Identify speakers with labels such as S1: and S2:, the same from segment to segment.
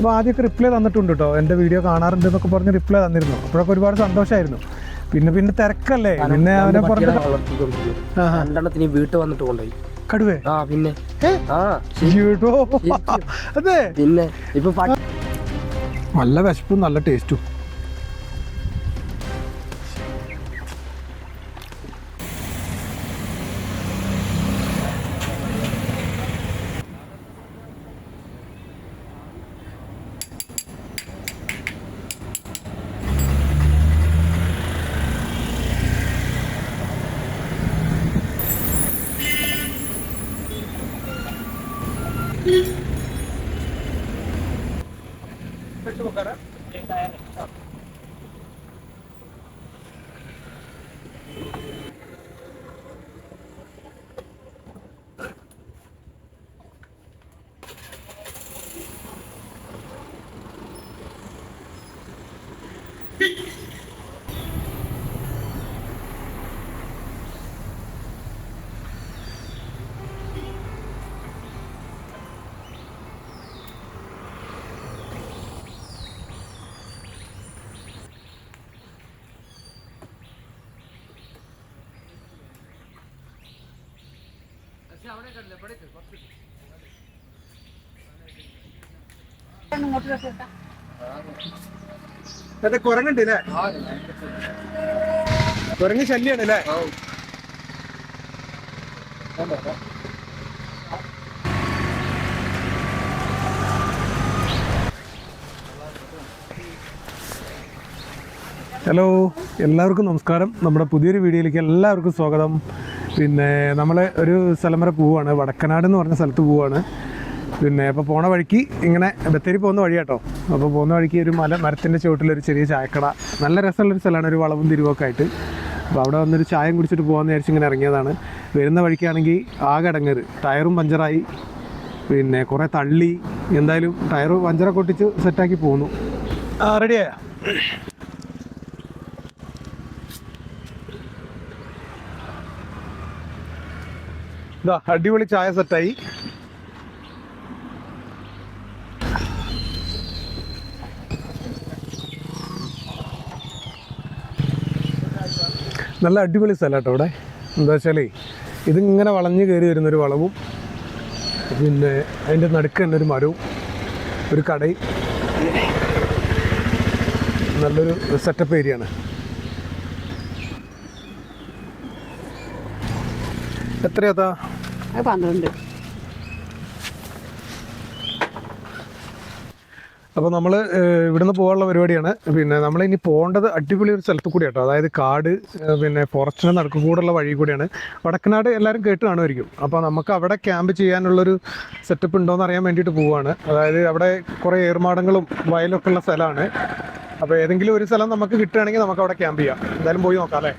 S1: അപ്പോൾ ആദ്യമൊക്കെ റിപ്ലൈ തന്നിട്ടുണ്ട് കേട്ടോ, എൻ്റെ വീഡിയോ കാണാറുണ്ട് എന്നൊക്കെ പറഞ്ഞ് റിപ്ലൈ തന്നിരുന്നു. അപ്പോഴൊക്കെ ഒരുപാട് സന്തോഷമായിരുന്നു. പിന്നെ തിരക്കല്ലേ, പിന്നെ അവനെ
S2: രണ്ടെണ്ണത്തിന് വീട്ടിൽ വന്നിട്ട് കൊണ്ടുപോയി
S1: കടുവേ.
S2: പിന്നെ
S1: അതെ,
S2: പിന്നെ ഇപ്പൊ
S1: നല്ല വിശപ്പും നല്ല ടേസ്റ്റും. അതെ, കുരങ്ങുണ്ട് അല്ലേ? കുരങ്ങ് ശല്യാണ് അല്ലേ? ഹലോ, എല്ലാവർക്കും നമസ്കാരം. നമ്മുടെ പുതിയൊരു വീഡിയോയിലേക്ക് എല്ലാവർക്കും സ്വാഗതം. പിന്നെ നമ്മൾ ഒരു സ്ഥലം വരെ പോവുകയാണ്, വടക്കനാട് എന്ന് പറഞ്ഞ സ്ഥലത്ത് പോവുകയാണ്. പിന്നെ അപ്പോൾ പോണ വഴിക്ക് ഇങ്ങനെ ബത്തേരി പോകുന്ന വഴി കേട്ടോ. അപ്പോൾ പോകുന്ന വഴിക്ക് ഒരു മരത്തിൻ്റെ ചുവട്ടിലൊരു ചെറിയ ചായക്കട, നല്ല രസമുള്ളൊരു സ്ഥലമാണ്, ഒരു വളവും തിരിവൊക്കെ ആയിട്ട്. അപ്പോൾ അവിടെ വന്നൊരു ചായം കുടിച്ചിട്ട് പോകാമെന്ന് വിചാരിച്ച് ഇങ്ങനെ ഇറങ്ങിയതാണ്. വരുന്ന വഴിക്കാണെങ്കിൽ ആകെ ഇടങ്ങേറ്, ടയറും പഞ്ചറായി, പിന്നെ കുറേ തള്ളി. എന്തായാലും ടയർ പഞ്ചറൊക്കെ ഒട്ടിച്ച് സെറ്റാക്കി പോന്നു. റെഡിയായ ഇതാ അടിപൊളി ചായ സെറ്റായി. നല്ല അടിപൊളി സ്ഥലം കേട്ടോ ഇവിടെ. എന്താ വെച്ചാലേ ഇതിങ്ങനെ വളഞ്ഞ് കയറി വരുന്നൊരു വളവും, പിന്നെ അതിൻ്റെ നടുക്ക് തന്നെ ഒരു മരവും ഒരു കടയും, നല്ലൊരു സെറ്റപ്പ് ഏരിയയാണ്. എത്രയാത്താ?
S3: 12.
S1: അപ്പോൾ നമ്മൾ ഇവിടുന്ന് പോകാനുള്ള പരിപാടിയാണ്. പിന്നെ നമ്മളിനി പോകേണ്ടത് അടിപൊളി ഒരു സ്ഥലത്ത് കൂടി കേട്ടോ, അതായത് കാട്, പിന്നെ ഫോറസ്റ്റിന് നടുക്ക് കൂടെയുള്ള വഴി കൂടിയാണ്. വടക്കനാട് എല്ലാവരും കേട്ട് കാണുമായിരിക്കും. അപ്പോൾ നമുക്ക് അവിടെ ക്യാമ്പ് ചെയ്യാനുള്ളൊരു സെറ്റപ്പ് ഉണ്ടോയെന്ന് അറിയാൻ വേണ്ടിയിട്ട് പോവുകയാണ്. അതായത് അവിടെ കുറേ ഏർമാടങ്ങളും വയലൊക്കെ ഉള്ള സ്ഥലമാണ്. അപ്പോൾ ഏതെങ്കിലും ഒരു സ്ഥലം നമുക്ക് കിട്ടുകയാണെങ്കിൽ നമുക്ക് അവിടെ ക്യാമ്പ് ചെയ്യാം. എന്തായാലും പോയി നോക്കാം അല്ലേ?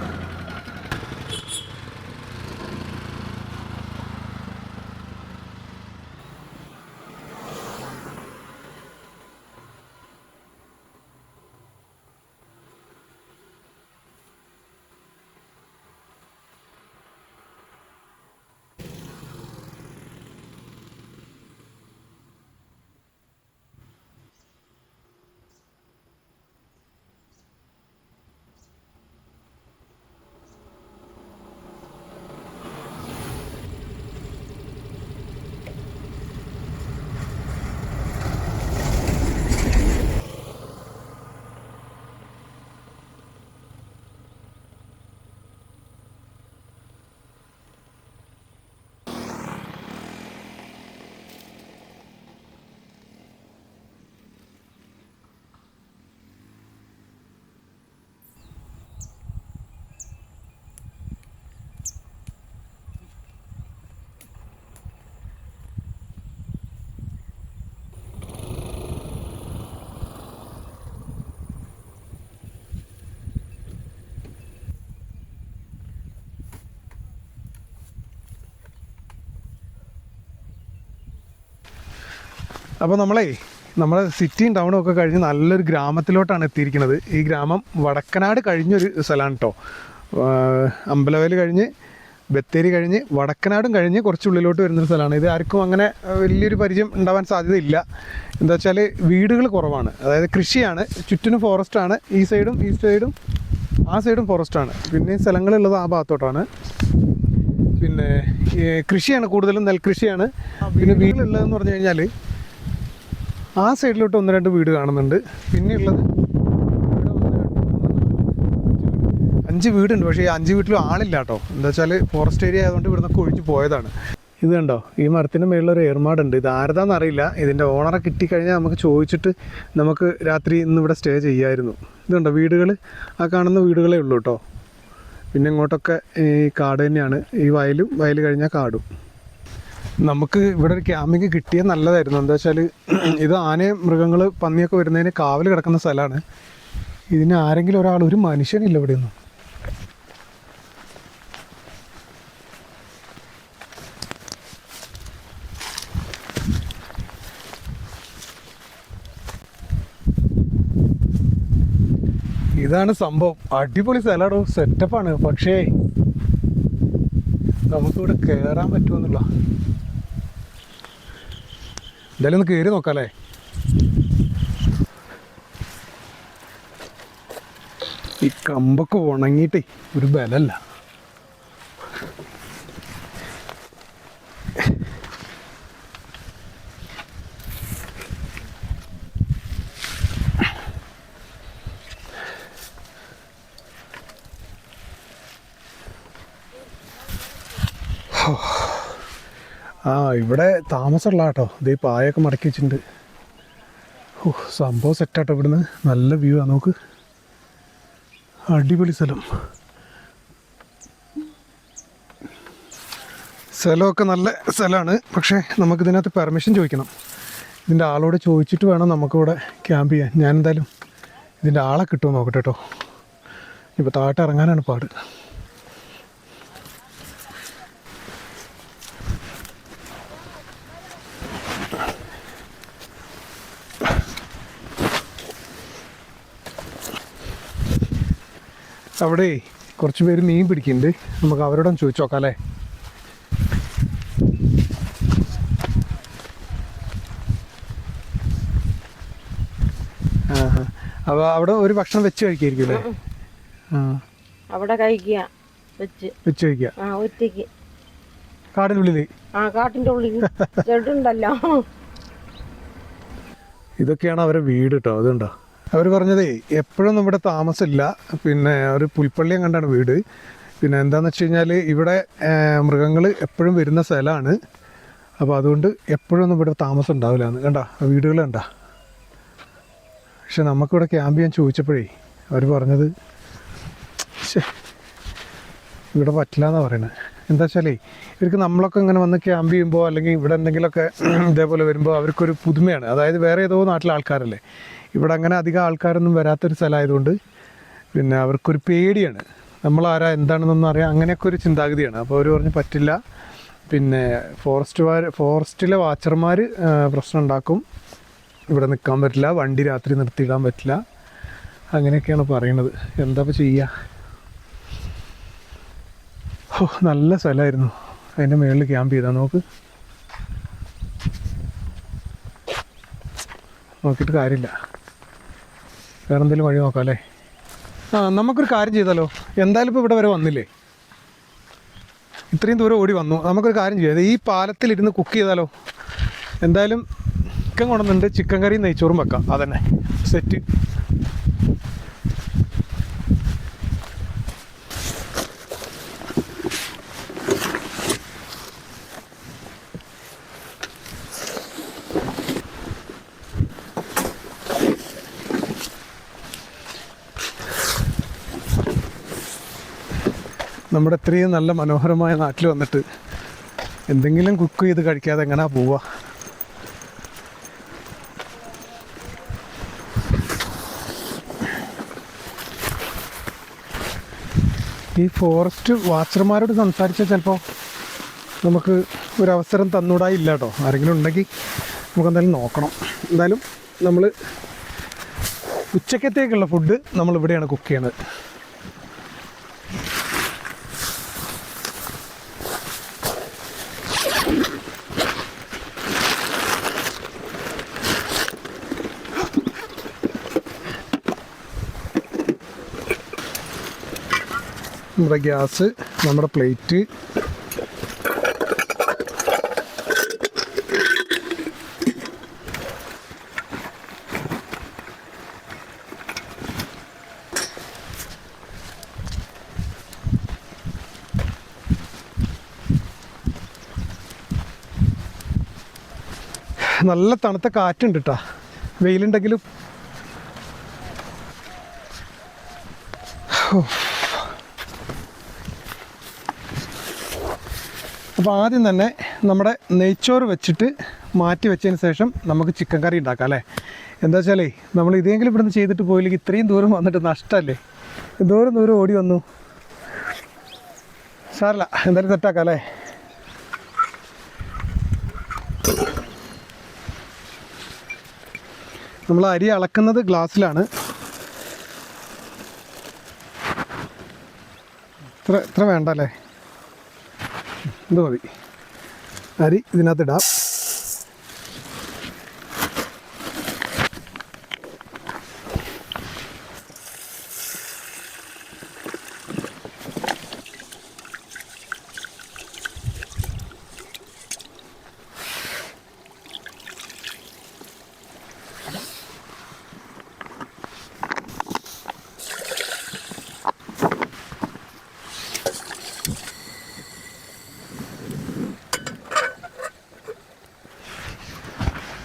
S1: അപ്പോൾ നമ്മൾ സിറ്റിയും ടൗണും ഒക്കെ കഴിഞ്ഞ് നല്ലൊരു ഗ്രാമത്തിലോട്ടാണ് എത്തിയിരിക്കുന്നത്. ഈ ഗ്രാമം വടക്കനാട് കഴിഞ്ഞൊരു സ്ഥലമാണ് കേട്ടോ. അമ്പലവയൽ കഴിഞ്ഞ് ബത്തേരി കഴിഞ്ഞ് വടക്കനാടും കഴിഞ്ഞ് കുറച്ച് ഉള്ളിലോട്ട് വരുന്നൊരു സ്ഥലമാണ്. ഇത് ആർക്കും അങ്ങനെ വലിയൊരു പരിചയം ഉണ്ടാവാൻ സാധ്യതയില്ല. എന്താ വെച്ചാൽ വീടുകൾ കുറവാണ്, അതായത് കൃഷിയാണ്, ചുറ്റിനും ഫോറസ്റ്റാണ്. ഈ സൈഡും ആ സൈഡും ഫോറസ്റ്റാണ്. പിന്നെ സ്ഥലങ്ങളുള്ളത് ആ ഭാഗത്തോട്ടാണ്. പിന്നെ കൃഷിയാണ് കൂടുതലും, നെൽകൃഷിയാണ്. പിന്നെ വീടുകളുള്ളതെന്ന് പറഞ്ഞു കഴിഞ്ഞാൽ ആ സൈഡിലോട്ട് 1-2 വീട് കാണുന്നുണ്ട്. പിന്നെയുള്ളത് 5 വീടുണ്ട്. പക്ഷേ ഈ 5 വീട്ടിലും ആളില്ല കേട്ടോ. എന്താ വെച്ചാൽ ഫോറസ്റ്റ് ഏരിയ ആയതുകൊണ്ട് ഇവിടുന്നൊക്കെ ഒഴിഞ്ഞു പോയതാണ്. ഇത് കണ്ടോ, ഈ മരത്തിൻ്റെ മേളിലൊരു ഏർമാടുണ്ട്. ഇത് ആരതാണെന്ന് അറിയില്ല. ഇതിൻ്റെ ഓണറെ കിട്ടിക്കഴിഞ്ഞാൽ നമുക്ക് ചോദിച്ചിട്ട് നമുക്ക് രാത്രി ഇന്നിവിടെ സ്റ്റേ ചെയ്യാമായിരുന്നു. ഇതുണ്ടോ വീടുകൾ, ആ കാണുന്ന വീടുകളേ ഉള്ളൂ കേട്ടോ. പിന്നെ ഇങ്ങോട്ടൊക്കെ ഈ കാട് തന്നെയാണ്. ഈ വയൽ കഴിഞ്ഞാൽ കാടും. നമുക്ക് ഇവിടെ ഒരു ക്യാമ്പിങ് കിട്ടിയാൽ നല്ലതായിരുന്നു. എന്താ വെച്ചാൽ ഇത് ആനയും മൃഗങ്ങൾ പന്നിയൊക്കെ വരുന്നതിന് കാവൽ കിടക്കുന്ന സ്ഥലമാണ്. ഇതിന് ആരെങ്കിലും ഒരാൾ, ഒരു മനുഷ്യനില്ല ഇവിടെയൊന്നും. ഇതാണ് സംഭവം. അടിപൊളി സ്ഥലമാണോ, സെറ്റപ്പാണ്. പക്ഷേ നമുക്കിവിടെ കയറാൻ പറ്റുമെന്നുള്ള, എന്തായാലും ഒന്ന് കയറി നോക്കാം അല്ലേ. ഈ കമ്പൊക്കെ ഉണങ്ങിയിട്ടേ ഒരു ബലമല്ല. ഇവിടെ താമസമുള്ള കേട്ടോ. ഇത് ഈ പായൊക്കെ മടക്കി വെച്ചിട്ടുണ്ട്. സംഭവം സെറ്റാട്ടോ. ഇവിടുന്ന് നല്ല വ്യൂ ആണ്. നോക്ക്, അടിപൊളി സ്ഥലമൊക്കെ നല്ല സ്ഥലമാണ്. പക്ഷേ നമുക്കിതിനകത്ത് പെർമിഷൻ ചോദിക്കണം. ഇതിൻ്റെ ആളോട് ചോദിച്ചിട്ട് വേണം നമുക്കിവിടെ ക്യാമ്പ് ചെയ്യാൻ. ഞാൻ എന്തായാലും ഇതിൻ്റെ ആളെ കിട്ടുമോ നോക്കട്ടെ കേട്ടോ. ഇപ്പോൾ താഴോട്ട് ഇറങ്ങാനാണ് പാട്. അവിടെ കുറച്ച് പേര് മീൻ പിടിക്കുന്നുണ്ട്. നമുക്ക് അവരോടൊന്ന് ചോദിച്ചു നോക്കാം അല്ലേ. അപ്പോൾ അവിടെ ഒരു ഭക്ഷണം വെച്ച് കഴിക്കായിരിക്കും അല്ലേ?
S2: അവിടെ കഴിക്കുക,
S1: വെച്ച് കഴിക്കുക
S2: ഒറ്റയ്ക്ക്
S1: കാടിനുള്ളിൽ.
S2: കാട്ടിന്റെ ഉള്ളിൽ ചെടുണ്ടല്ലോ.
S1: ഇതൊക്കെയാണ് അവരുടെ വീട് കേട്ടോ. അതുണ്ടോ അവർ പറഞ്ഞതേ, എപ്പോഴും ഇവിടെ താമസമില്ല. പിന്നെ ഒരു പുൽപ്പള്ളിയും കണ്ടാണ് വീട്. പിന്നെ എന്താണെന്ന് വെച്ച് കഴിഞ്ഞാൽ ഇവിടെ മൃഗങ്ങൾ എപ്പോഴും വരുന്ന സ്ഥലമാണ്. അപ്പോൾ അതുകൊണ്ട് എപ്പോഴൊന്നും ഇവിടെ താമസം ഉണ്ടാവില്ല എന്ന്. കണ്ട വീടുകൾ കണ്ട. പക്ഷെ നമുക്കിവിടെ ക്യാമ്പ് ചെയ്യാൻ ചോദിച്ചപ്പോഴേ അവർ പറഞ്ഞത് ഇവിടെ പറ്റില്ല എന്നാണ് പറയുന്നത്. എന്താ വെച്ചാലേ ഇവർക്ക് നമ്മളൊക്കെ ഇങ്ങനെ വന്ന് ക്യാമ്പ് ചെയ്യുമ്പോൾ അല്ലെങ്കിൽ ഇവിടെ എന്തെങ്കിലുമൊക്കെ ഇതേപോലെ വരുമ്പോൾ അവർക്കൊരു പുതുമയാണ്. അതായത് വേറെ ഏതോ നാട്ടിലെ ആൾക്കാരല്ലേ. ഇവിടെ അങ്ങനെ അധികം ആൾക്കാരൊന്നും വരാത്തൊരു സ്ഥലമായതുകൊണ്ട് പിന്നെ അവർക്കൊരു പേടിയാണ്. നമ്മളാരാ എന്താണെന്നൊന്നും അറിയാം, അങ്ങനെയൊക്കെ ഒരു ചിന്താഗതിയാണ്. അപ്പോൾ അവർ പറഞ്ഞ് പറ്റില്ല. പിന്നെ ഫോറസ്റ്റിലെ വാച്ചർമാർ പ്രശ്നം ഉണ്ടാക്കും, ഇവിടെ നിൽക്കാൻ പറ്റില്ല, വണ്ടി രാത്രി നിർത്തിയിടാൻ പറ്റില്ല, അങ്ങനെയൊക്കെയാണ് പറയണത്. എന്താ ഇപ്പോൾ ചെയ്യുക. നല്ല സ്ഥലമായിരുന്നു. അതിൻ്റെ മുകളിൽ ക്യാമ്പ് ചെയ്താൽ നോക്കിയിട്ട് കാര്യമില്ല. വേറെ എന്തെങ്കിലും വഴി നോക്കാം അല്ലേ. നമുക്കൊരു കാര്യം ചെയ്താലോ. എന്തായാലും ഇപ്പോൾ ഇവിടെ വരെ വന്നില്ലേ, ഇത്രയും ദൂരം ഓടി വന്നു. നമുക്കൊരു കാര്യം ചെയ്യാം, ഈ പാലത്തിലിരുന്ന് കുക്ക് ചെയ്താലോ. എന്തായാലും ചിക്കൻ കൊണ്ടുവന്നുണ്ട്, ചിക്കൻ കറിയും നെയ്ച്ചോറും വെക്കാം. അതന്നെ സെറ്റ്. നമ്മുടെ ഇത്രയും നല്ല മനോഹരമായ നാട്ടിൽ വന്നിട്ട് എന്തെങ്കിലും കുക്ക് ചെയ്ത് കഴിക്കാതെ എങ്ങനെയാ പോവുക. ഈ ഫോറസ്റ്റ് വാച്ചർമാരോട് സംസാരിച്ചാൽ ചിലപ്പോൾ നമുക്ക് ഒരവസരം തന്നൂടായില്ല കേട്ടോ. ആരെങ്കിലും ഉണ്ടെങ്കിൽ നമുക്കെന്തായാലും നോക്കണം. എന്തായാലും നമ്മൾ ഉച്ചക്കത്തേക്കുള്ള ഫുഡ് നമ്മളിവിടെയാണ് കുക്ക് ചെയ്യണത്. നമ്മുടെ ഗ്യാസ്, നമ്മുടെ പ്ലേറ്റ്, നല്ല തണുത്ത കാറ്റുണ്ട് കേട്ടോ, വെയിലുണ്ടെങ്കിലും. അപ്പോൾ ആദ്യം തന്നെ നമ്മുടെ നെയ്ച്ചോറ് വെച്ചിട്ട് മാറ്റി വെച്ചതിന് ശേഷം നമുക്ക് ചിക്കൻ കറി ഉണ്ടാക്കാം അല്ലേ. എന്താ വെച്ചാലേ നമ്മൾ ഇതെങ്കിലും ഇവിടുന്ന് ചെയ്തിട്ട് പോയില്ലെങ്കിൽ ഇത്രയും ദൂരം വന്നിട്ട് നഷ്ടമല്ലേ. എന്തോരം ദൂരം ഓടി വന്നു. സാരല്ല, എന്തായാലും സെറ്റാക്കാം അല്ലേ. നമ്മൾ അരി അളക്കുന്നത് ഗ്ലാസ്സിലാണ്. ഇത്ര വേണ്ട അല്ലേ, ഇത് മതി. അരി ഇതിനകത്തിടാം.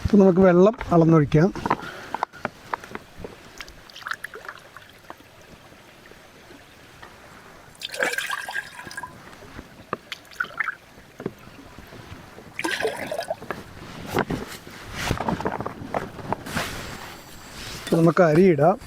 S1: അപ്പോൾ നമുക്ക് വെള്ളം അളന്നൊഴിക്കാം. നമുക്ക് അരിയിടാം.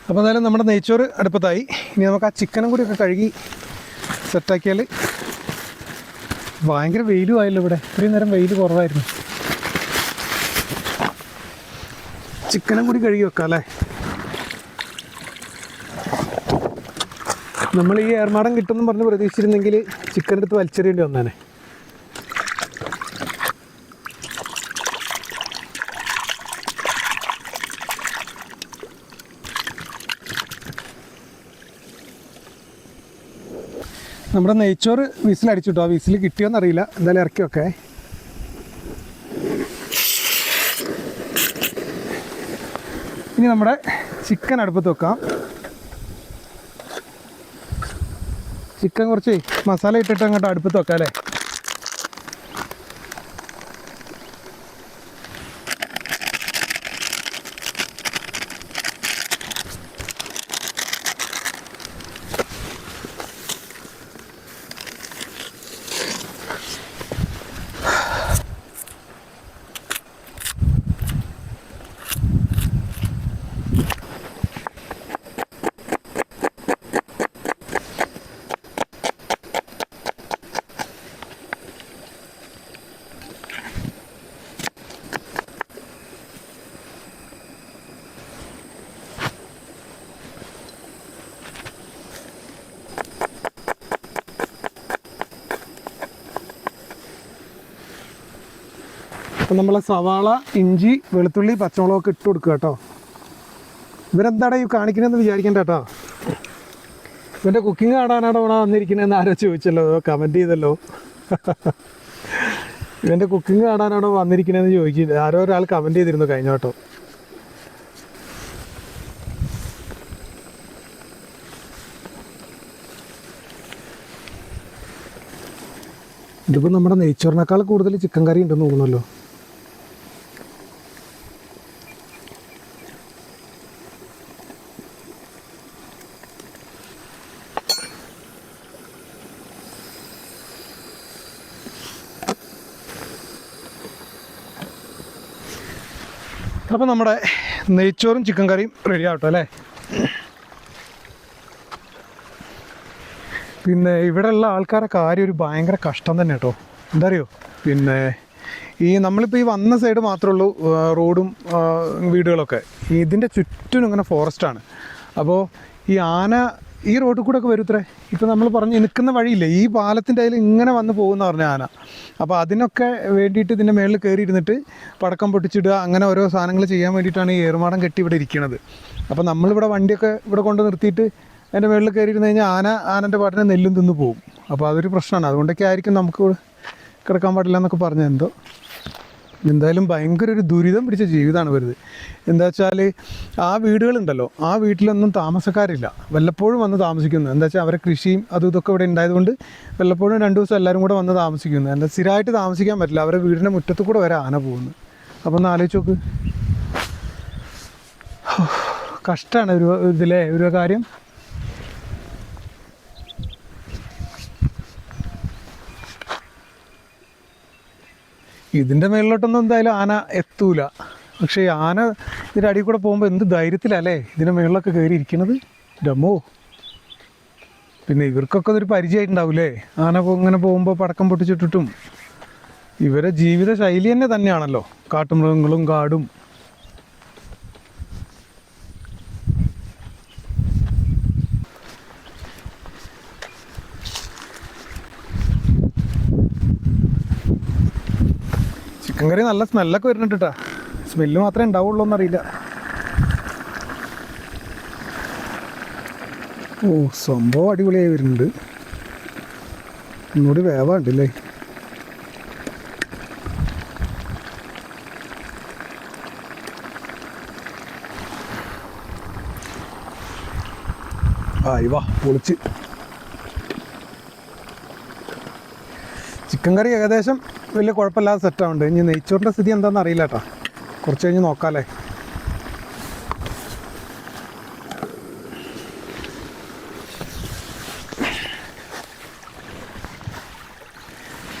S1: അപ്പോൾ എന്തായാലും നമ്മുടെ നെയ്ച്ചോറ് അടുപ്പത്തായി. ഇനി നമുക്ക് ആ ചിക്കനും കൂടിയൊക്കെ കഴുകി സെറ്റാക്കിയാൽ. ഭയങ്കര വെയിലും ആയല്ലോ ഇവിടെ, ഇത്രയും നേരം വെയിൽ കുറവായിരുന്നു. ചിക്കനും കൂടി കഴുകി വെക്കാം അല്ലേ. നമ്മൾ ഈ ഏർമാടം കിട്ടുമെന്ന് പറഞ്ഞ് പ്രതീക്ഷിച്ചിരുന്നെങ്കിൽ ചിക്കൻ എടുത്ത് വലിച്ചെറിയേണ്ടി വന്നേനെ. നമ്മുടെ നെയ്ച്ചോറ് വിസിലടിച്ചിട്ടോ, ആ വിസിൽ കിട്ടിയോന്നറിയില്ല. എന്തായാലും ഇറക്കി വെക്കേ. ഇനി നമ്മുടെ ചിക്കൻ അടുപ്പത്ത് വെക്കാം. ചിക്കൻ കുറച്ച് മസാല ഇട്ടിട്ട് അങ്ങോട്ട് അടുപ്പത്ത് വെക്കാം അല്ലേ. അപ്പം നമ്മൾ സവാള, ഇഞ്ചി, വെളുത്തുള്ളി, പച്ചമുളകൊക്കെ ഇട്ട് കൊടുക്കുക കേട്ടോ. ഇവരെന്താടാ ഈ കാണിക്കണമെന്ന് വിചാരിക്കണ്ട കേട്ടോ. ഇവൻ്റെ കുക്കിംഗ് കാണാനാണ് ഇവിടെ വന്നിരിക്കുന്നതെന്ന് ആരോ ചോദിച്ചല്ലോ, കമൻറ്റ് ചെയ്തല്ലോ. ഇവൻ്റെ കുക്കിംഗ് കാണാനാണോ വന്നിരിക്കുന്നതെന്ന് ചോദിച്ചില്ല, ആരോ ഒരാൾ കമൻറ്റ് ചെയ്തിരുന്നു കഴിഞ്ഞ കേട്ടോ. ഇതിപ്പോൾ നമ്മുടെ നെയ്ച്ചോറിനേക്കാൾ കൂടുതൽ ചിക്കൻ കറി ഉണ്ടെന്ന് തോന്നുന്നല്ലോ. അപ്പോൾ നമ്മുടെ നെയ്ച്ചോറും ചിക്കൻ കറിയും റെഡി ആവട്ടെ അല്ലേ. പിന്നെ ഇവിടെയുള്ള ആൾക്കാരെ കാര്യം ഒരു ഭയങ്കര കഷ്ടം തന്നെ കേട്ടോ. എന്താ അറിയോ, പിന്നെ ഈ നമ്മളിപ്പോൾ ഈ വന്ന സൈഡ് മാത്രമേ ഉള്ളൂ റോഡും വീടുകളൊക്കെ. ഇതിൻ്റെ ചുറ്റും ഇങ്ങനെ ഫോറസ്റ്റാണ്. അപ്പോൾ ഈ ആന ഈ റോഡിൽ കൂടെ ഒക്കെ വരുത്രേ. ഇപ്പോൾ നമ്മൾ പറഞ്ഞ് നിൽക്കുന്ന വഴിയില്ലേ, ഈ പാലത്തിൻ്റെ അതിൽ ഇങ്ങനെ വന്ന് പോകുന്ന പറഞ്ഞ ആന. അപ്പോൾ അതിനൊക്കെ വേണ്ടിയിട്ട് ഇതിൻ്റെ മേളിൽ കയറി ഇരുന്നിട്ട് പടക്കം പൊട്ടിച്ചിടുക, അങ്ങനെ ഓരോ സാധനങ്ങൾ ചെയ്യാൻ വേണ്ടിയിട്ടാണ് ഈ ഏറുമാടം കെട്ടി ഇവിടെ ഇരിക്കുന്നത്. അപ്പോൾ നമ്മളിവിടെ വണ്ടിയൊക്കെ ഇവിടെ കൊണ്ട് നിർത്തിയിട്ട് അതിൻ്റെ മേളിൽ കയറി ഇരുന്ന് കഴിഞ്ഞാൽ ആനൻ്റെ പാട്ടിനെ നെല്ലും തിന്ന് പോകും. അപ്പോൾ അതൊരു പ്രശ്നമാണ്. അതുകൊണ്ടൊക്കെ ആയിരിക്കും നമുക്ക് കിടക്കാൻ പാടില്ല എന്നൊക്കെ പറഞ്ഞത്. എന്തായാലും ഭയങ്കര ഒരു ദുരിതം പിടിച്ച ജീവിതമാണ് വരുന്നത്. എന്താ വെച്ചാൽ ആ വീടുകളുണ്ടല്ലോ, ആ വീട്ടിലൊന്നും താമസക്കാരില്ല, വല്ലപ്പോഴും വന്ന് താമസിക്കുന്നു. എന്താ വെച്ചാൽ അവരെ കൃഷിയും അതും ഇതൊക്കെ ഇവിടെ ഉണ്ടായതുകൊണ്ട് വല്ലപ്പോഴും 2 ദിവസം എല്ലാവരും കൂടെ വന്ന് താമസിക്കുന്നു. എന്താ സ്ഥിരമായിട്ട് താമസിക്കാൻ പറ്റില്ല, അവരുടെ വീടിൻ്റെ മുറ്റത്ത് കൂടെ വരെ ആന പോകുന്നു. അപ്പോൾ ഒന്ന് ആലോചിച്ച് നോക്ക്, കഷ്ടമാണ് ഇതിലെ ഒരു കാര്യം. ഇതിൻ്റെ മേളിലോട്ടൊന്നും എന്തായാലും ആന എത്തൂല. പക്ഷേ ഈ ആന ഇതിൻ്റെ അടിയിൽ കൂടെ പോകുമ്പോൾ എന്ത് ധൈര്യത്തിലല്ലേ ഇതിൻ്റെ മേളിലൊക്കെ കയറി ഇരിക്കണത്. ഡമ്മോ, പിന്നെ ഇവർക്കൊക്കെ അതൊരു പരിചയമായിട്ടുണ്ടാവില്ലേ, ആന ഇങ്ങനെ പോകുമ്പോൾ പടക്കം പൊട്ടിച്ചിട്ടിട്ടും. ഇവരെ ജീവിത ശൈലി തന്നെയാണല്ലോ കാട്ടുമൃഗങ്ങളും കാടും. ചിക്കൻ കറി നല്ല സ്മെല്ലൊക്കെ വരുന്നുണ്ട് കേട്ടോ. സ്മെല്ല് മാത്രമേ ഉണ്ടാവുള്ളൂ എന്നറിയില്ല. ഓ, സംഭവം അടിപൊളിയായി വരുന്നുണ്ട്. ഒന്നുകൂടി വേവാണ്ടല്ലേ. വാ പൊളിച്ച്. ചിക്കൻ കറി ഏകദേശം വലിയ കുഴപ്പമില്ലാതെ സെറ്റാവുന്നുണ്ട്. ഇനി നെയ്ച്ചോറിൻ്റെ സ്ഥിതി എന്താണെന്ന് അറിയില്ല കേട്ടോ, കുറച്ച് കഴിഞ്ഞ് നോക്കാമല്ലേ.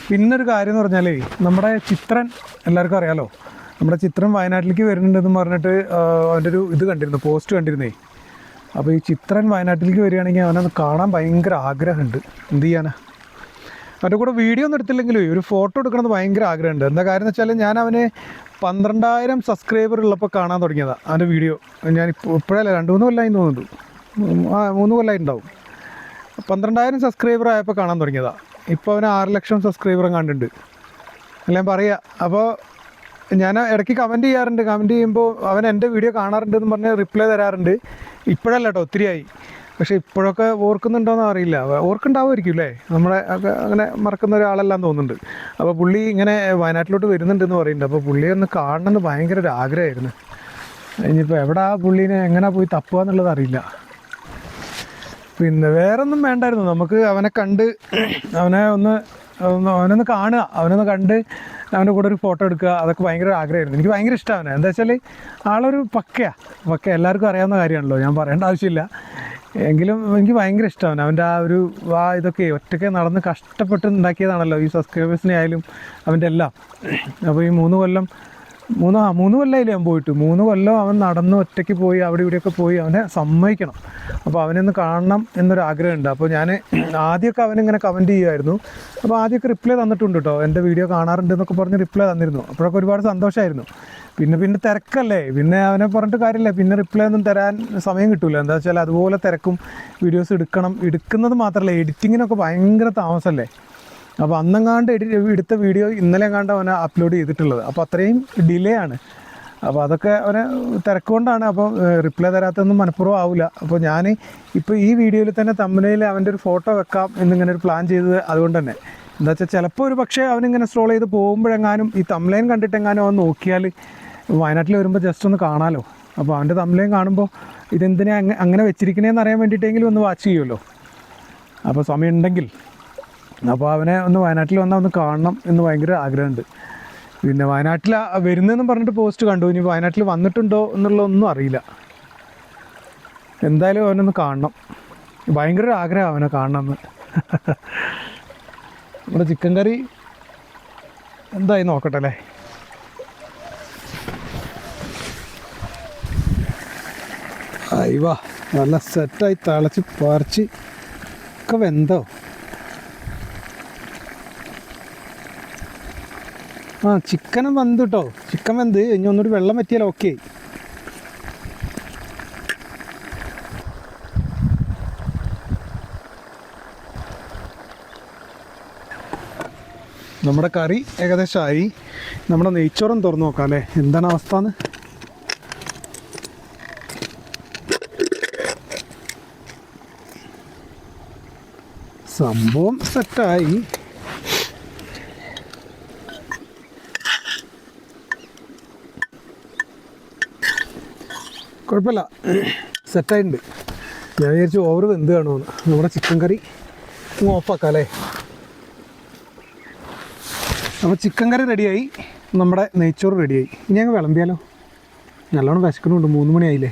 S1: പിന്നൊരു കാര്യം എന്ന് പറഞ്ഞാലേ, നമ്മുടെ ചിത്രൻ എല്ലാവർക്കും അറിയാലോ, നമ്മുടെ ചിത്രൻ വയനാട്ടിലേക്ക് വരുന്നുണ്ടെന്ന് പറഞ്ഞിട്ട് അവൻ്റെ ഒരു ഇത് കണ്ടിരുന്നു, പോസ്റ്റ് കണ്ടിരുന്നേ. അപ്പോൾ ഈ ചിത്രൻ വയനാട്ടിലേക്ക് വരികയാണെങ്കിൽ അവനത് കാണാൻ ഭയങ്കര ആഗ്രഹമുണ്ട്. എന്ത് ചെയ്യാനാ, അവൻ്റെ കൂടെ വീഡിയോ ഒന്നും എടുത്തില്ലെങ്കിലും ഒരു ഫോട്ടോ എടുക്കണമെന്ന് ഭയങ്കര ആഗ്രഹമുണ്ട്. എന്താ കാര്യം എന്ന് വെച്ചാൽ ഞാൻ അവന് 12,000 സബ്സ്ക്രൈബർ ഉള്ളപ്പോൾ കാണാൻ തുടങ്ങിയതാണ് അവൻ്റെ വീഡിയോ. ഞാൻ ഇപ്പോഴല്ല 2-3 കൊല്ലമായി തോന്നുന്നുണ്ട്, 3 കൊല്ലമായിട്ടുണ്ടാവും. 12,000 സബ്സ്ക്രൈബർ ആയപ്പോൾ കാണാൻ തുടങ്ങിയതാണ്. ഇപ്പോൾ അവന് 6 ലക്ഷം സബ്സ്ക്രൈബർ കണ്ടിട്ടുണ്ട് അല്ല ഞാൻ പറയുക. അപ്പോൾ ഞാൻ ഇടയ്ക്ക് കമൻറ്റ് ചെയ്യാറുണ്ട്. കമൻറ്റ് ചെയ്യുമ്പോൾ അവൻ എൻ്റെ വീഡിയോ കാണാറുണ്ടെന്ന് പറഞ്ഞ് റിപ്ലൈ തരാറുണ്ട്. ഇപ്പോഴല്ല കേട്ടോ, ഒത്തിരിയായി. പക്ഷേ ഇപ്പോഴൊക്കെ ഓർക്കുന്നുണ്ടോയെന്ന് അറിയില്ല. ഓർക്കുണ്ടാവുമായിരിക്കും അല്ലേ, നമ്മളെ അങ്ങനെ മറക്കുന്ന ഒരാളെല്ലാം തോന്നുന്നുണ്ട്. അപ്പോൾ പുള്ളി ഇങ്ങനെ വയനാട്ടിലോട്ട് വരുന്നുണ്ടെന്ന് പറയുന്നുണ്ട്. അപ്പോൾ പുള്ളിയെ ഒന്ന് കാണണമെന്ന് ഭയങ്കര ഒരു ആഗ്രഹമായിരുന്നു. ഇനിയിപ്പോൾ എവിടെ ആ പുള്ളീനെ എങ്ങനെ പോയി തപ്പുക എന്നുള്ളത് അറിയില്ല. പിന്നെ വേറൊന്നും വേണ്ടായിരുന്നു, നമുക്ക് അവനെ കണ്ട് അവനൊന്ന് കാണുക, അവനൊന്ന് കണ്ട് അവൻ്റെ കൂടെ ഒരു ഫോട്ടോ എടുക്കുക, അതൊക്കെ ഭയങ്കര ആഗ്രഹമായിരുന്നു. എനിക്ക് ഭയങ്കര ഇഷ്ടമാണ്. എന്താ വെച്ചാൽ ആളൊരു പക്ക എല്ലാവർക്കും അറിയാവുന്ന കാര്യമാണല്ലോ, ഞാൻ പറയേണ്ട ആവശ്യമില്ല. എങ്കിലും എനിക്ക് ഭയങ്കര ഇഷ്ടമാണ് അവൻ്റെ ആ ഒരു ഇതൊക്കെ ഒറ്റയ്ക്ക് നടന്ന് കഷ്ടപ്പെട്ട് ഉണ്ടാക്കിയതാണല്ലോ ഈ സബ്സ്ക്രൈബേഴ്സിനെ ആയാലും അവൻ്റെ എല്ലാം. അപ്പോൾ ഈ 3 കൊല്ലമായില്ലേ ഞാൻ പോയിട്ട്. 3 കൊല്ലം അവൻ നടന്ന് ഒറ്റയ്ക്ക് പോയി അവിടെ ഇവിടെയൊക്കെ പോയി. അവനെ സമ്മതിക്കണം. അപ്പോൾ അവനൊന്ന് കാണണം എന്നൊരാഗ്രഹമുണ്ട്. അപ്പോൾ ഞാൻ ആദ്യമൊക്കെ അവനിങ്ങനെ കമൻറ്റ് ചെയ്യുമായിരുന്നു. അപ്പോൾ ആദ്യമൊക്കെ റിപ്ലൈ തന്നിട്ടുണ്ട് കേട്ടോ, എൻ്റെ വീഡിയോ കാണാറുണ്ട് എന്നൊക്കെ പറഞ്ഞ് റിപ്ലൈ തന്നിരുന്നു. അപ്പോഴൊക്കെ ഒരുപാട് സന്തോഷമായിരുന്നു. പിന്നെ തിരക്കല്ലേ, പിന്നെ അവനെ പറഞ്ഞിട്ട് കാര്യമില്ല, പിന്നെ റിപ്ലൈ ഒന്നും തരാൻ സമയം കിട്ടില്ല. എന്താ വെച്ചാൽ അതുപോലെ തിരക്കും, വീഡിയോസ് എടുക്കുന്നത് മാത്രമല്ല എഡിറ്റിങ്ങിനൊക്കെ ഭയങ്കര താമസമല്ലേ. അപ്പോൾ അന്നെങ്ങാണ്ട് എടുത്ത വീഡിയോ ഇന്നലെ കണ്ട് അവനെ അപ്ലോഡ് ചെയ്തിട്ടുള്ളത്. അപ്പോൾ അത്രയും ഡിലേ ആണ്. അപ്പോൾ അതൊക്കെ അവനെ തിരക്കുകൊണ്ടാണ്. അപ്പോൾ റിപ്ലൈ തരാത്തൊന്നും മനഃപൂർവ്വം ആവില്ല. അപ്പോൾ ഞാൻ ഇപ്പോൾ ഈ വീഡിയോയിൽ തന്നെ തമ്പനയിൽ അവൻ്റെ ഒരു ഫോട്ടോ വെക്കാം എന്നിങ്ങനെ ഒരു പ്ലാൻ ചെയ്തത് അതുകൊണ്ട് തന്നെ. എന്താ വെച്ചാൽ ചിലപ്പോൾ ഒരു പക്ഷേ അവനിങ്ങനെ സ്ക്രോൾ ചെയ്ത് പോകുമ്പോഴെങ്ങാനും ഈ തംബ്ലൈൻ കണ്ടിട്ടെങ്ങാനും അവൻ നോക്കിയാൽ വയനാട്ടിൽ വരുമ്പോൾ ജസ്റ്റ് ഒന്ന് കാണാമല്ലോ. അപ്പോൾ അവൻ്റെ തംബ്ലൈൻ കാണുമ്പോൾ ഇതെന്തിനാ അങ്ങനെ വെച്ചിരിക്കണേന്ന് അറിയാൻ വേണ്ടിയിട്ടെങ്കിലും ഒന്ന് വാച്ച് ചെയ്യുമല്ലോ, അപ്പോൾ സമയം ഉണ്ടെങ്കിൽ. അപ്പോൾ അവനെ ഒന്ന് വയനാട്ടിൽ വന്നാൽ ഒന്ന് കാണണം എന്ന് ഭയങ്കര ആഗ്രഹമുണ്ട്. പിന്നെ വയനാട്ടിൽ വരുന്നതെന്നും പറഞ്ഞിട്ട് പോസ്റ്റ് കണ്ടു. ഇനി വയനാട്ടിൽ വന്നിട്ടുണ്ടോ എന്നുള്ളതൊന്നും അറിയില്ല. എന്തായാലും അവനൊന്ന് കാണണം, ഭയങ്കര ഒരു ആഗ്രഹം അവനെ കാണണമെന്ന്. നമ്മുടെ ചിക്കൻ കറി എന്തായി നോക്കട്ടെ അല്ലേ. അയ്യോ, നല്ല സെറ്റായി തിളച്ച് പറിച്ച് ഒക്കെ വെന്തോ? ആ ചിക്കനും വെന്ത് കേട്ടോ. ചിക്കൻ വെന്ത് ഇനി ഒന്നുകൂടി വെള്ളം പറ്റിയാലോ? ഓക്കെ. നമ്മുടെ കറി ഏകദേശമായി. നമ്മുടെ നെയ്ച്ചോറും തുറന്നു നോക്കാം അല്ലേ, എന്താണ് അവസ്ഥ എന്ന്. സംഭവം സെറ്റായി. കുഴപ്പമില്ല, സെറ്റായിട്ടുണ്ട്. ഞാൻ വിചാരിച്ചു ഓവർ വെന്ത് കാണുമെന്ന്. നമ്മുടെ ചിക്കൻ കറി ഓഫാക്കാം അല്ലേ. അപ്പോൾ ചിക്കൻ കറി റെഡിയായി, നമ്മുടെ നെയ്ച്ചോറ് റെഡിയായി. ഇനി അങ്ങ് വിളമ്പിയാലോ? നല്ലോണം വിശക്കുന്നുണ്ട്, 3 മണിയായില്ലേ.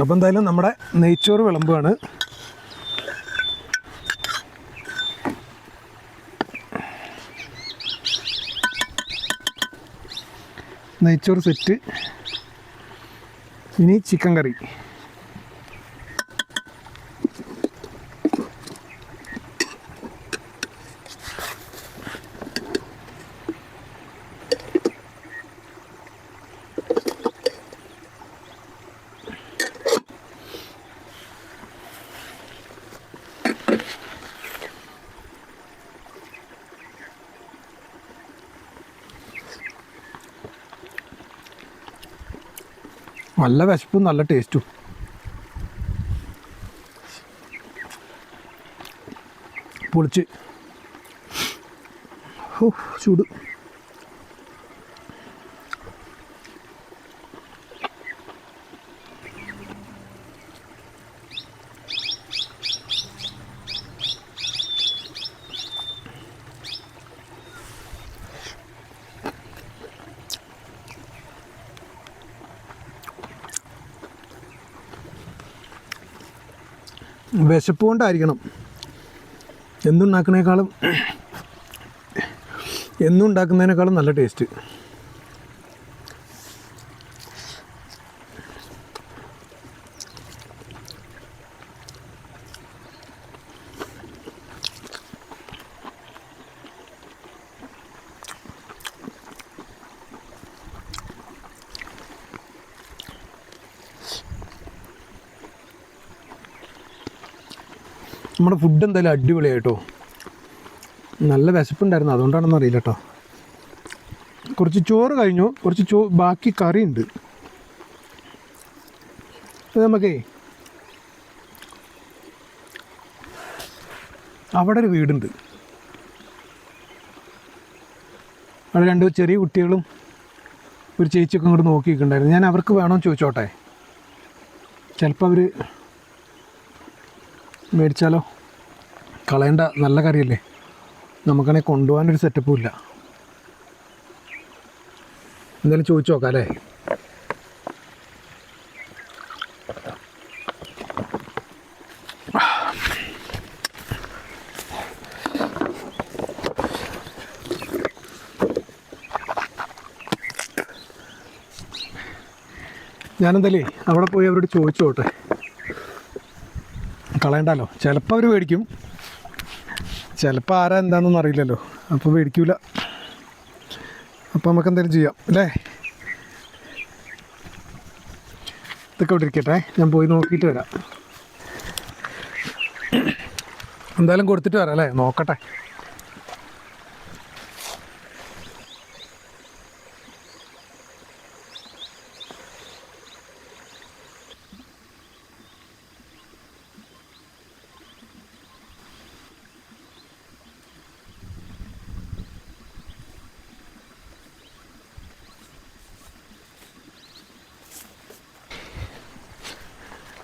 S1: അപ്പോൾ എന്തായാലും നമ്മുടെ നെയ്ച്ചോറ് വിളമ്പുകയാണ്. നെയ്ച്ചോറ് സെറ്റ്. ഇനി ചിക്കൻ കറി. നല്ല വിശപ്പും നല്ല ടേസ്റ്റും. പൊളിച്ച്. ചൂട്. വിശപ്പ് കൊണ്ടായിരിക്കണം. എന്നും ഉണ്ടാക്കുന്നതിനേക്കാളും നല്ല ടേസ്റ്റ്. നമ്മുടെ ഫുഡ് എന്തായാലും അടിപൊളിയായിട്ടോ. നല്ല വിശപ്പുണ്ടായിരുന്നു, അതുകൊണ്ടാണെന്ന് അറിയില്ല കേട്ടോ. കുറച്ച് ചോറ് കഴിഞ്ഞു, കുറച്ച് ബാക്കി കറിയുണ്ട്. നമുക്കേ അവിടെ ഒരു വീടുണ്ട്. അവിടെ 2 ചെറിയ കുട്ടികളും ഒരു ചേച്ചിയൊക്കെ ഇങ്ങോട്ട് നോക്കിയിട്ടുണ്ടായിരുന്നു. ഞാൻ അവർക്ക് വേണമെന്ന് ചോദിച്ചോട്ടെ, ചിലപ്പോൾ അവർ മേടിച്ചാലോ? കളയേണ്ട, നല്ല കറിയല്ലേ. നമുക്കാണെങ്കിൽ കൊണ്ടുപോകാനൊരു സെറ്റപ്പും ഇല്ല. എന്തായാലും ചോദിച്ചു നോക്കാം അല്ലേ. ഞാനെന്തായാലേ അവിടെ പോയി അവരോട് ചോദിച്ചു നോട്ടെ. കളയണ്ടല്ലോ, ചിലപ്പോൾ അവർ മേടിക്കും, ചിലപ്പോൾ ആരാ എന്താണെന്നൊന്നും അറിയില്ലല്ലോ, അപ്പോൾ മേടിക്കില്ല. അപ്പോൾ നമുക്ക് എന്തെങ്കിലും ചെയ്യാം അല്ലേ. ഇതൊക്കെ ഇവിടെ ഇരിക്കട്ടെ, ഞാൻ പോയി നോക്കിയിട്ട് വരാം. എന്തായാലും കൊടുത്തിട്ട് വരാം അല്ലേ, നോക്കട്ടെ.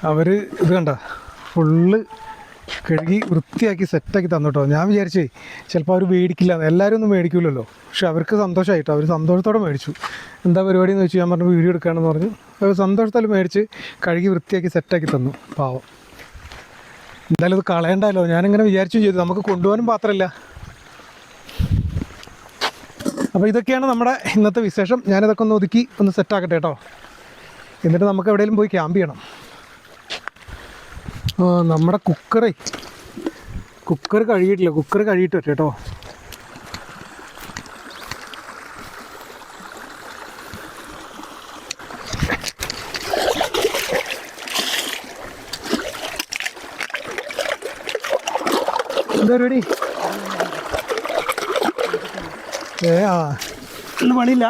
S1: അവർ ഇത് കണ്ട ഫുള്ള് കഴുകി വൃത്തിയാക്കി സെറ്റാക്കി തന്നു കേട്ടോ. ഞാൻ വിചാരിച്ചേ ചിലപ്പോൾ അവർ മേടിക്കില്ല, എല്ലാവരും ഒന്നും മേടിക്കില്ലല്ലോ. പക്ഷെ അവർക്ക് സന്തോഷമായിട്ടോ, അവർ സന്തോഷത്തോടെ മേടിച്ചു. എന്താ പരിപാടി എന്ന് വെച്ച് ഞാൻ പറഞ്ഞു വീഡിയോ എടുക്കുകയാണെന്ന് പറഞ്ഞു. അവർ സന്തോഷത്തോടെ മേടിച്ച് കഴുകി വൃത്തിയാക്കി സെറ്റാക്കി തന്നു. പാവം. എന്തായാലും ഇത് കളയണ്ടല്ലോ, ഞാനിങ്ങനെ വിചാരിച്ചും ചെയ്തു. നമുക്ക് കൊണ്ടുപോകാനും പാത്രമില്ല. അപ്പോൾ ഇതൊക്കെയാണ് നമ്മുടെ ഇന്നത്തെ വിശേഷം. ഞാനിതൊക്കെ ഒന്ന് ഒതുക്കി ഒന്ന് സെറ്റാക്കട്ടെ കേട്ടോ. എന്നിട്ട് നമുക്ക് എവിടെയെങ്കിലും പോയി ക്യാമ്പ് ചെയ്യണം. നമ്മുടെ കുക്കർ കഴുകിയിട്ടില്ല. കുക്കർ കഴുകിയിട്ട് വരട്ടെ കേട്ടോ. എന്താ പരിപാടി? ഇന്ന് പണിയില്ല.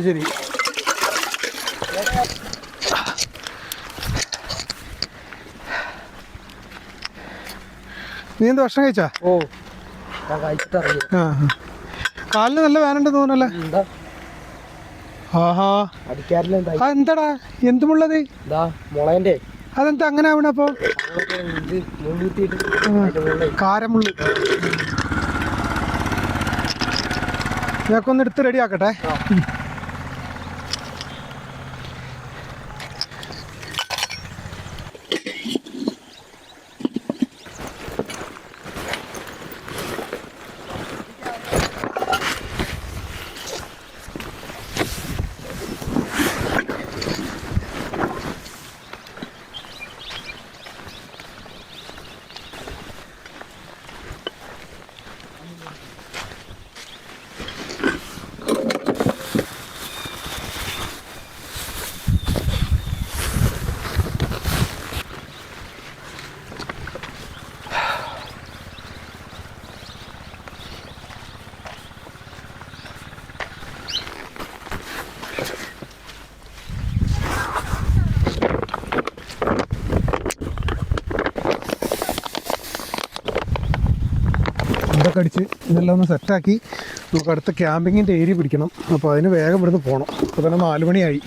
S1: ശരി. നീ എന്താ ഭക്ഷണം കഴിച്ചാ? കാലിന് നല്ല വേനുണ്ടെന്ന് തോന്നല്ലേ? എന്താടാ എന്തുമുള്ളത്? അതെന്താ അങ്ങനെ ആവണ? അപ്പൊ കാരമുള്ളു. ഞാനൊന്ന് എടുത്ത് റെഡി ആക്കട്ടെ. ഇതൊക്കെ അടിച്ച് ഇതെല്ലാം ഒന്ന് സെറ്റാക്കി നമുക്ക് അടുത്ത ക്യാമ്പിങ്ങിൻ്റെ ഏരിയ പിടിക്കണം. അപ്പോൾ അതിന് വേഗം ഇവിടുന്ന് പോകണം. അപ്പോൾ തന്നെ 4 മണിയായി.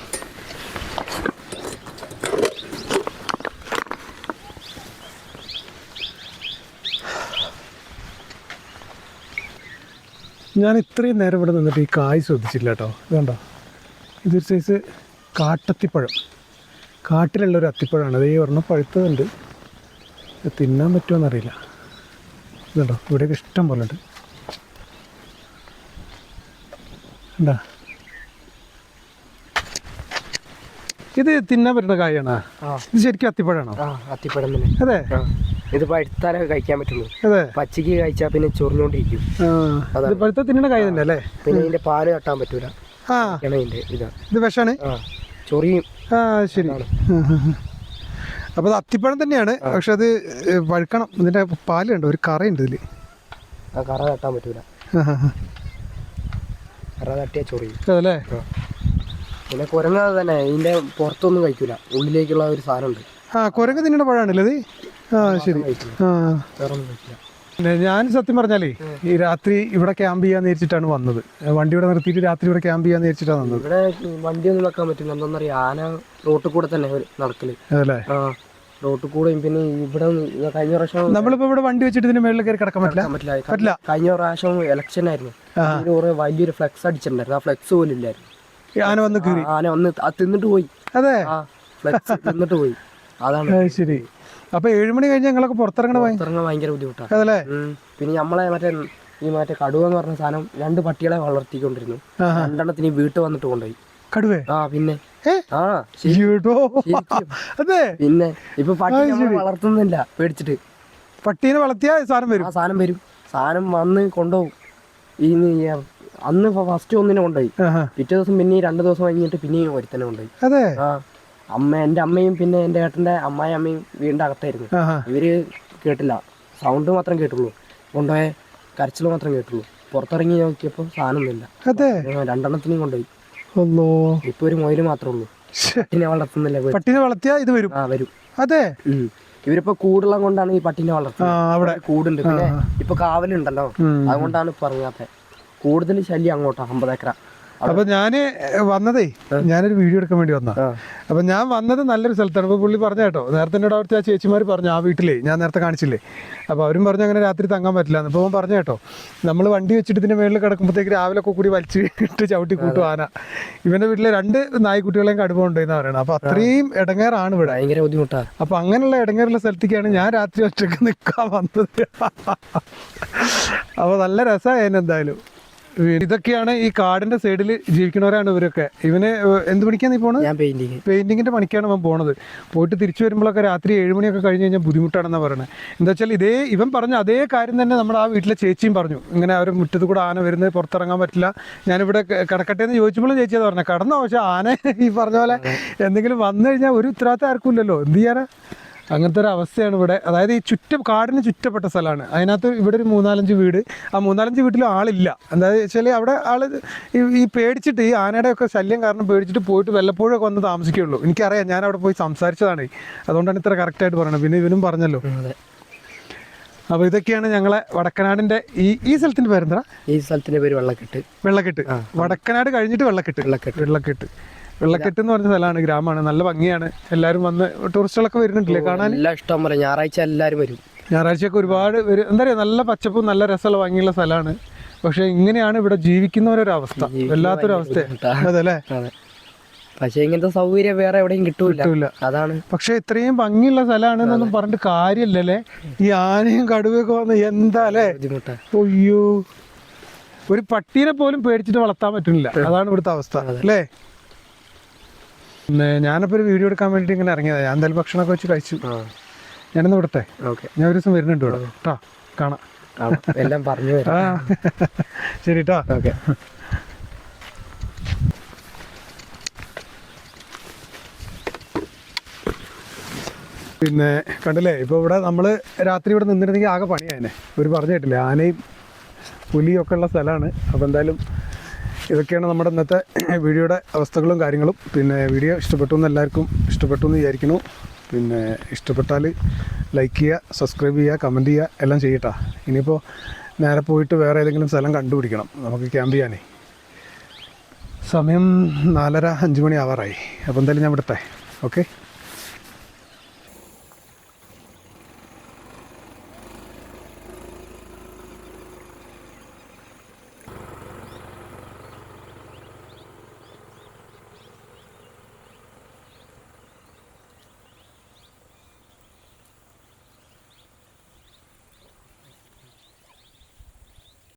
S1: ഞാൻ ഇത്രയും നേരം ഇവിടെ നിന്നിട്ട് ഈ കായ് ശ്രദ്ധിച്ചില്ല കേട്ടോ. ഇതുണ്ടോ, ഇതൊരു സൈസ് കാട്ടത്തിപ്പഴം. കാട്ടിലുള്ളൊരു അത്തിപ്പഴമാണ്. അത് ഈ ഒരെണ്ണം പഴുത്തതുണ്ട്. തിന്നാൻ പറ്റുമോയെന്നറിയില്ല. ഇതുണ്ടോ, ഇവിടെയൊക്കെ ഇഷ്ടം പോലെ ഉണ്ട്. എന്താ ഇത് തിന്നാൻ പറ്റുന്ന കായാണ്? ഇത് ശരിക്കും അത്തിപ്പഴാണോ?
S3: അത്തിപ്പഴം തന്നെ.
S1: അതെ,
S3: ഇത് പഴുത്താലൊക്കെ കഴിക്കാൻ പറ്റുള്ളൂ.
S1: അതെ,
S3: പച്ചക്ക് കഴിച്ചാൽ പിന്നെ ചൊറിഞ്ഞോണ്ടിരിക്കും.
S1: ഇത് പഴുത്ത തിന്നണ കായ തന്നെ അല്ലേ?
S3: പിന്നെ ഇതിന്റെ പാല് കട്ടാൻ പറ്റൂല.
S1: ഇത് വിഷാണ്,
S3: ചൊറിയും.
S1: ശരി. അപ്പോൾ അത് അത്തിപ്പഴം തന്നെയാണ്, പക്ഷെ അത് പഴുക്കണം. ഇതിൻ്റെ പാലുണ്ട്, ഒരു കറയുണ്ട് ഇതിൽ.
S3: ആ കറ തട്ടാൻ പറ്റൂല. കറ തട്ടിയാ ചൊറിയും.
S1: അതല്ലേ?
S3: പിന്നെ കുരങ്ങ തന്നെ ഇതിന്റെ പുറത്തൊന്നും കഴിക്കൂല, ഉള്ളിലേക്കുള്ള ഒരു സാധനമുണ്ട്.
S1: കുരങ്ങ് തിന്നണ പഴമാണല്ലേ ഇത്? ശരി.
S3: വേറൊന്നും കഴിക്കില്ല.
S1: പിന്നെ ഞാൻ സത്യം പറഞ്ഞാലേ ഈ രാത്രി ഇവിടെ ക്യാമ്പ് ചെയ്യാൻ നേരിച്ചിട്ടാണ് വന്നത്. വണ്ടി ഇവിടെ നിർത്തിയിട്ട് രാത്രി ഇവിടെ ക്യാമ്പ് ചെയ്യാൻ നേരിച്ചിട്ടാണ് വന്നത്.
S3: ഇവിടെ വണ്ടിയൊന്നും വെക്കാൻ പറ്റില്ല. എന്താണെന്നറിയാം, ആന റോട്ടിൽ കൂടെ തന്നെ നടക്കല്.
S1: അതല്ലേ?
S3: റോട്ടിൽ കൂടെ. പിന്നെ ഇവിടെ കഴിഞ്ഞ പ്രാവശ്യം
S1: നമ്മളിപ്പോ ഇവിടെ വണ്ടി വെച്ചിട്ട് ഇതിന് മേളിൽ കയറി കിടക്കാൻ പറ്റില്ല.
S3: കഴിഞ്ഞ പ്രാവശ്യം ഇലക്ഷൻ ആയിരുന്നു, വലിയൊരു ഫ്ലെക്സ് അടിച്ചിട്ടുണ്ടായിരുന്നു. ആ ഫ്ലെക്സ് പോലും ഇല്ലായിരുന്നു.
S1: ആന വന്ന് കയറി,
S3: ആന വന്ന് തിന്നിട്ട് പോയി.
S1: അതെ,
S3: ഫ്ലെക്സ് തിന്നിട്ട് പോയി. അതാണ്.
S1: ശരി. അപ്പൊ 7 മണി കഴിഞ്ഞ് ഞങ്ങളൊക്കെ പുറത്തിറങ്ങാൻ
S3: ഭയങ്കര ബുദ്ധിമുട്ടാണ്.
S1: അതല്ലേ?
S3: പിന്നെ നമ്മളെ മറ്റേ കടുവ എന്ന് പറഞ്ഞ സാധനം 2 പട്ടികളെ വളർത്തിക്കൊണ്ടിരുന്നു. 2 വീട്ടിൽ വന്നിട്ട് കൊണ്ടുപോയി.
S1: കടുവേ?
S3: പിന്നെ
S1: അതെ.
S3: പിന്നെ ഇപ്പൊ പട്ടി വളർത്തുന്നില്ല, പേടിച്ചിട്ട്.
S1: പട്ടീനെ വളർത്തിയ സാധനം വരും.
S3: സാധനം വരും. സാധനം വന്ന് കൊണ്ടുപോകും. അന്ന് ഫസ്റ്റ് ഒന്നിനെ കൊണ്ടുപോയി. പിറ്റേ ദിവസം പിന്നെ 2 ദിവസം കഴിഞ്ഞിട്ട് പിന്നെയും ഒരുത്തനെ കൊണ്ടുപോയി.
S1: അതെ.
S3: എൻ്റെ അമ്മയും പിന്നെ എൻ്റെ ഏട്ടൻ്റെ അമ്മായിയമ്മയും വീടിൻ്റെ അകത്തായിരുന്നു. ഇവര് കേട്ടില്ല, സൗണ്ട് മാത്രം കേട്ടുള്ളൂ. കൊണ്ടുപോയ കരച്ചിൽ മാത്രം കേട്ടുള്ളൂ. പുറത്തിറങ്ങി നോക്കിയപ്പോൾ സാധനമൊന്നുമില്ല. 2 കൊണ്ടുപോയി. ഇപ്പൊ ഒരു മൊയില് മാത്രമേ ഉള്ളൂ. പട്ടിനെ വളർത്തുന്നില്ല.
S1: പട്ടിനെ വളർത്തിയാ ഇത് വരും.
S3: വരും.
S1: അതെ.
S3: ഇവരിപ്പോ കൂടുള്ള കൊണ്ടാണ് ഈ പട്ടിനെ വളർത്തുന്നത്. കൂടുണ്ട്. പിന്നെ ഇപ്പൊ കാവലുണ്ടല്ലോ, അതുകൊണ്ടാണ് പറഞ്ഞാത്ത. കൂടുതൽ ശല്യം അങ്ങോട്ടാ 50 ഏക്കറ.
S1: അപ്പൊ ഞാന് വന്നതേ ഞാനൊരു വീഡിയോ എടുക്കാൻ വേണ്ടി വന്ന. അപ്പൊ ഞാൻ വന്നത് നല്ലൊരു സ്ഥലത്താണ്. അപ്പൊ പുള്ളി പറഞ്ഞ കേട്ടോ, നേരത്തെ എന്നോട് അവിടുത്തെ ആ ചേച്ചിമാർ പറഞ്ഞു, ആ വീട്ടിലേ ഞാൻ നേരത്തെ കാണിച്ചില്ലേ, അപ്പൊ അവരും പറഞ്ഞു അങ്ങനെ രാത്രി തങ്ങാൻ പറ്റില്ല. അപ്പോൾ അവൻ പറഞ്ഞു കേട്ടോ, നമ്മൾ വണ്ടി വെച്ചിട്ട് ഇതിന്റെ മേളിൽ കിടക്കുമ്പോഴത്തേക്ക് രാവിലെ ഒക്കെ കൂടി വലിച്ച് ഇട്ട് ചവിട്ടി കൂട്ടും ആന. ഇവന്റെ വീട്ടിലെ 2 നായ്ക്കുട്ടികളെയും കടുപ്പമുണ്ടെന്ന് പറയണം. അപ്പൊ അത്രയും ഇടങ്ങേറാണ് ഇവിടെ,
S3: ഭയങ്കര ബുദ്ധിമുട്ടാണ്.
S1: അപ്പൊ അങ്ങനെയുള്ള ഇടങ്ങേറുള്ള സ്ഥലത്തേക്കാണ് ഞാൻ രാത്രി ഒറ്റക്ക് നിൽക്കാൻ വന്നത്. അപ്പൊ നല്ല രസമായിരുന്നു എന്തായാലും. ഇതൊക്കെയാണ് ഈ കാടിന്റെ സൈഡിൽ ജീവിക്കുന്നവരാണ് ഇവരൊക്കെ. ഇവന് എന്ത് പണിക്കാണ് നീ പോണത്?
S3: ഞാൻ
S1: പെയിന്റിങ്ങിന്റെ പണിക്കാണ് അവൻ പോണത്. പോയിട്ട് തിരിച്ചു വരുമ്പോഴൊക്കെ രാത്രി 7 മണിയൊക്കെ കഴിഞ്ഞ് കഴിഞ്ഞാൽ ബുദ്ധിമുട്ടാണെന്നാണ് പറയുന്നത്. എന്താ വെച്ചാൽ ഇവൻ പറഞ്ഞ അതേ കാര്യം തന്നെ നമ്മുടെ ആ വീട്ടിലെ ചേച്ചിയും പറഞ്ഞു. ഇങ്ങനെ അവർ മുറ്റത്ത് കൂടെ ആന വരുന്നത്, പുറത്തിറങ്ങാൻ പറ്റില്ല, ഞാനിവിടെ കിടക്കട്ടെ എന്ന് ചോദിച്ചപ്പോഴും ചേച്ചി അത് പറഞ്ഞത്. കടന്നോ, പക്ഷെ ആന ഈ പറഞ്ഞ പോലെ എന്തെങ്കിലും വന്നു കഴിഞ്ഞാൽ ഒരു ഉത്തരവാദിത്തം ആർക്കും ഇല്ലല്ലോ, എന്ത് ചെയ്യാനാ? അങ്ങനത്തെ ഒരു അവസ്ഥയാണ് ഇവിടെ. അതായത് ഈ കാടിന് ചുറ്റപ്പെട്ട സ്ഥലമാണ്. അതിനകത്ത് ഇവിടെ ഒരു 3-4 വീട്, ആ 3-4 വീട്ടിലും ആളില്ല. എന്താണെന്ന് വെച്ചാൽ അവിടെ ആള് ഈ പേടിച്ചിട്ട്, ഈ ആനയുടെ ഒക്കെ ശല്യം കാരണം പേടിച്ചിട്ട് പോയിട്ട് വല്ലപ്പോഴൊക്കെ വന്ന് താമസിക്കുകയുള്ളൂ. എനിക്കറിയാം, ഞാൻ അവിടെ പോയി സംസാരിച്ചതാണ്, അതുകൊണ്ടാണ് ഇത്ര കറക്റ്റായിട്ട് പറയുന്നത്. പിന്നെ ഇവനും പറഞ്ഞല്ലോ. അപ്പോൾ ഇതൊക്കെയാണ് ഞങ്ങളെ വടക്കനാടിൻ്റെ ഈ സ്ഥലത്തിൻ്റെ പേരെന്താ?
S3: ഈ സ്ഥലത്തിൻ്റെ പേര് വെള്ളക്കെട്ട്.
S1: വടക്കനാട് കഴിഞ്ഞിട്ട് വെള്ളക്കെട്ട് എന്ന് പറഞ്ഞ സ്ഥലമാണ്, ഗ്രാമമാണ്, നല്ല ഭംഗിയാണ്. എല്ലാവരും വന്ന് ടൂറിസ്റ്റുകളൊക്കെ വരുന്നുണ്ടല്ലേ കാണാൻ?
S3: എല്ലാം ഇഷ്ടം പോലെ ഞായറാഴ്ച എല്ലാവരും വരും.
S1: ഞായറാഴ്ചയൊക്കെ ഒരുപാട് വരും. എന്താ പറയുക, നല്ല പച്ചപ്പും നല്ല രസമുള്ള ഭംഗിയുള്ള സ്ഥലമാണ്. പക്ഷെ ഇങ്ങനെയാണ് ഇവിടെ ജീവിക്കുന്നവരൊരവസ്ഥ, വല്ലാത്തൊരവസ്ഥ. അതല്ലേ?
S3: പക്ഷെ ഇങ്ങനത്തെ സൗകര്യം വേറെ എവിടെയും കിട്ടൂല, അതാണ്.
S1: പക്ഷെ ഇത്രയും ഭംഗിയുള്ള സ്ഥലമാണെന്നൊന്നും പറഞ്ഞിട്ട് കാര്യമില്ലല്ലേ. ഈ ആനയും കടുവയൊക്കെ വന്ന് എന്താ അല്ലേ ബുദ്ധിമുട്ടാ. അയ്യോ, ഒരു പട്ടീനെ പോലും പേടിച്ചിട്ട് വളർത്താൻ പറ്റുന്നില്ല, അതാണ് ഇവിടുത്തെ അവസ്ഥ അല്ലേ. പിന്നെ ഞാനപ്പോൾ ഒരു വീഡിയോ എടുക്കാൻ വേണ്ടിയിട്ട് ഇങ്ങനെ ഇറങ്ങിയതാണ്. ഞാൻ എന്തായാലും ഭക്ഷണമൊക്കെ വെച്ച് കഴിച്ചു. ഞാനൊന്ന് വിടട്ടെ? ഞാൻ ഒരു ദിവസം വരുന്നുണ്ട് ഇവിടെ കേട്ടോ, കാണാം.
S3: എല്ലാം പറഞ്ഞു
S1: ശരി കേട്ടോ.
S3: ഓക്കെ.
S1: പിന്നെ കണ്ടില്ലേ, ഇപ്പോൾ ഇവിടെ നമ്മൾ രാത്രി ഇവിടെ നിന്നിരുന്നെങ്കിൽ ആകെ പണിയായനെ. ഒരു പറഞ്ഞു കേട്ടില്ലേ, ആനയും പുലിയും ഒക്കെ ഉള്ള സ്ഥലമാണ്. അപ്പോൾ എന്തായാലും ഇതൊക്കെയാണ് നമ്മുടെ ഇന്നത്തെ വീഡിയോയുടെ അവസ്ഥകളും കാര്യങ്ങളും. പിന്നെ വീഡിയോ ഇഷ്ടപ്പെട്ടു എന്ന് എല്ലാവർക്കും ഇഷ്ടപ്പെട്ടു എന്ന് വിചാരിക്കുന്നു. പിന്നെ ഇഷ്ടപ്പെട്ടാൽ ലൈക്ക് ചെയ്യുക, സബ്സ്ക്രൈബ് ചെയ്യുക, കമൻറ്റ് ചെയ്യുക, എല്ലാം ചെയ്യട്ടാ. ഇനിയിപ്പോൾ നേരെ പോയിട്ട് വേറെ ഏതെങ്കിലും സ്ഥലം കണ്ടുപിടിക്കണം നമുക്ക് ക്യാമ്പ് ചെയ്യാനേ. സമയം 4:30-5 മണി ആവാറായി. അപ്പോൾ എന്തായാലും ഞാൻ വിടട്ടെ. ഓക്കെ.